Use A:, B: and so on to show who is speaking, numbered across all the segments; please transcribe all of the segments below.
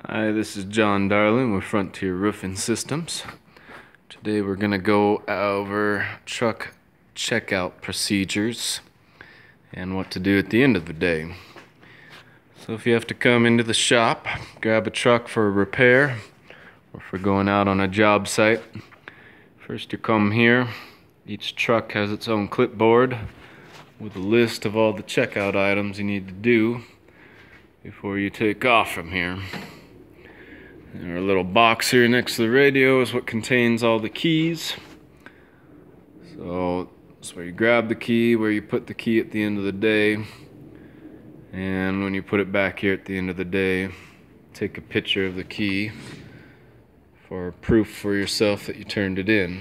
A: Hi, this is John Darling with Frontier Roofing Systems. Today we're going to go over truck checkout procedures and what to do at the end of the day. So if you have to come into the shop, grab a truck for a repair, or for going out on a job site, first you come here. Each truck has its own clipboard with a list of all the checkout items you need to do before you take off from here. Our little box here next to the radio is what contains all the keys. So that's where you grab the key, where you put the key at the end of the day. And when you put it back here at the end of the day, take a picture of the key for proof for yourself that you turned it in.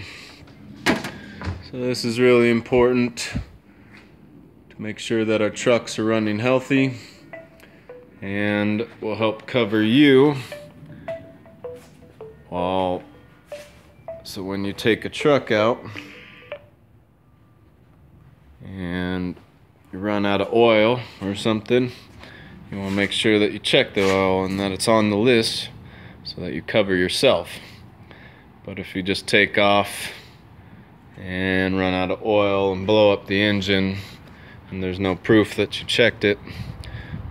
A: So this is really important to make sure that our trucks are running healthy and will help cover you. So when you take a truck out and you run out of oil or something, you want to make sure that you check the oil and that it's on the list so that you cover yourself. But if you just take off and run out of oil and blow up the engine and there's no proof that you checked it,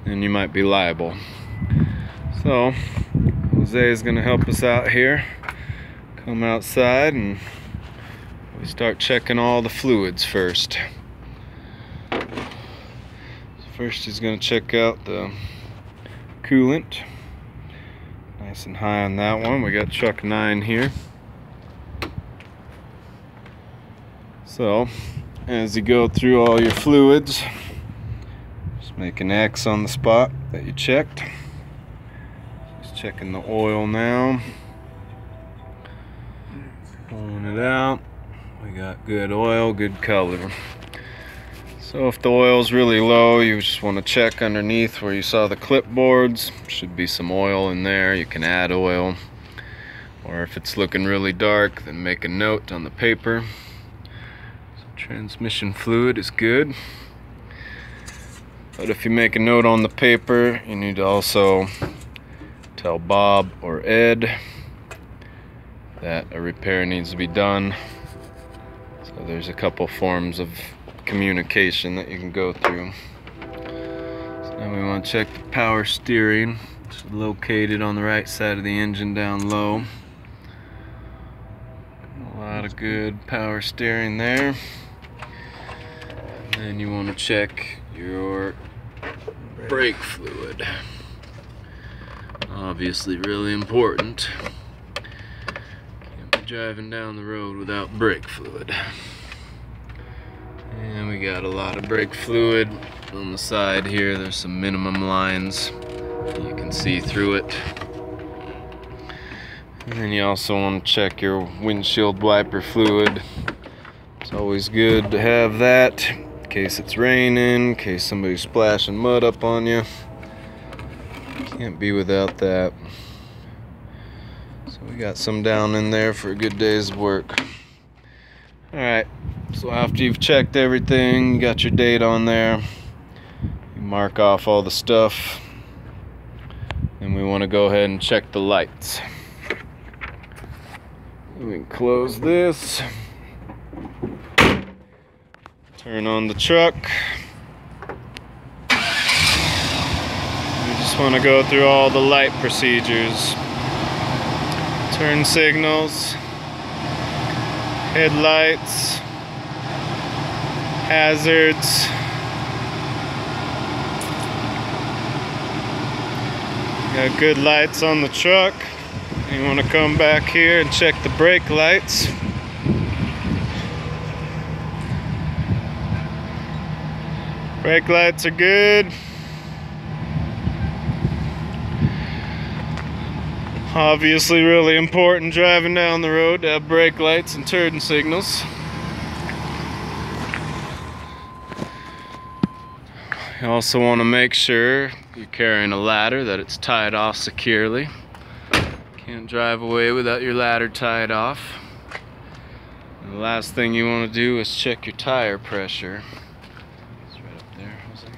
A: then you might be liable. So Jose is going to help us out here. Come outside and we start checking all the fluids first. So first he's going to check out the coolant. Nice and high on that one. We got truck 9 here. So as you go through all your fluids, just make an X on the spot that you checked. Just checking the oil now. Pulling it out. We got good oil, good color. So if the oil's really low, you just want to check underneath where you saw the clipboards. Should be some oil in there. You can add oil. Or if it's looking really dark, then make a note on the paper. So transmission fluid is good. But if you make a note on the paper, you need to also tell Bob or Ed that a repair needs to be done. So there's a couple forms of communication that you can go through. So now we want to check the power steering. It's located on the right side of the engine down low. A lot of good power steering there. And then you want to check your brake fluid. Obviously really important. Driving down the road without brake fluid. And we got a lot of brake fluid on the side here. There's some minimum lines. You can see through it. And then you also want to check your windshield wiper fluid. It's always good to have that in case it's raining, in case somebody's splashing mud up on you. Can't be without that. So we got some down in there for a good day's work. Alright, so after you've checked everything, you got your date on there, you mark off all the stuff, and we want to go ahead and check the lights. We can close this, turn on the truck. We just want to go through all the light procedures. Turn signals, headlights, hazards, got good lights on the truck. You want to come back here and check the brake lights. Brake lights are good. Obviously really important driving down the road to have brake lights and turn signals. You also want to make sure you're carrying a ladder, that it's tied off securely. Can't drive away without your ladder tied off. And the last thing you want to do is check your tire pressure. It's right up there, Jose.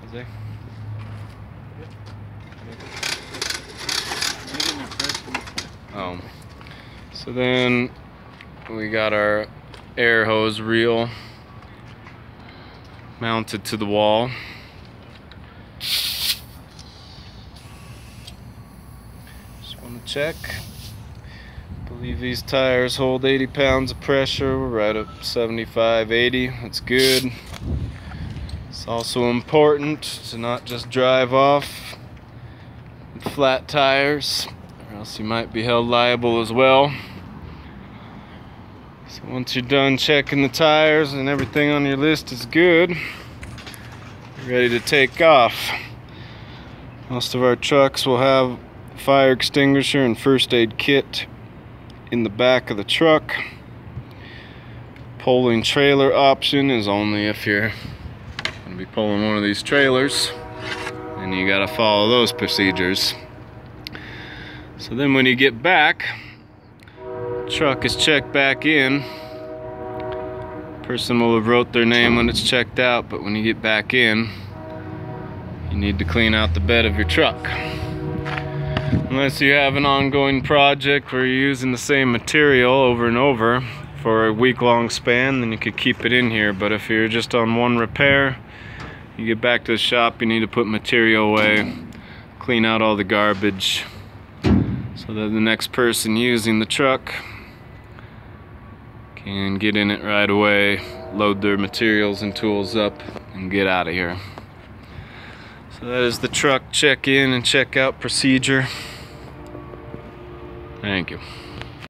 A: Jose? So then we got our air hose reel mounted to the wall. Just want to check. I believe these tires hold 80 pounds of pressure. We're right up 75, 80. That's good. It's also important to not just drive off with flat tires, or else you might be held liable as well. So once you're done checking the tires and everything on your list is good, you're ready to take off. Most of our trucks will have a fire extinguisher and first aid kit in the back of the truck. Pulling trailer option is only if you're going to be pulling one of these trailers, and you got to follow those procedures. So then when you get back, truck is checked back in. Person will have wrote their name when it's checked out, but when you get back in, you need to clean out the bed of your truck. Unless you have an ongoing project where you're using the same material over and over for a week-long span, then you could keep it in here. But if you're just on one repair, you get back to the shop, you need to put material away, clean out all the garbage, so that the next person using the truck can get in it right away, load their materials and tools up, and get out of here. So that is the truck check-in and check-out procedure. Thank you.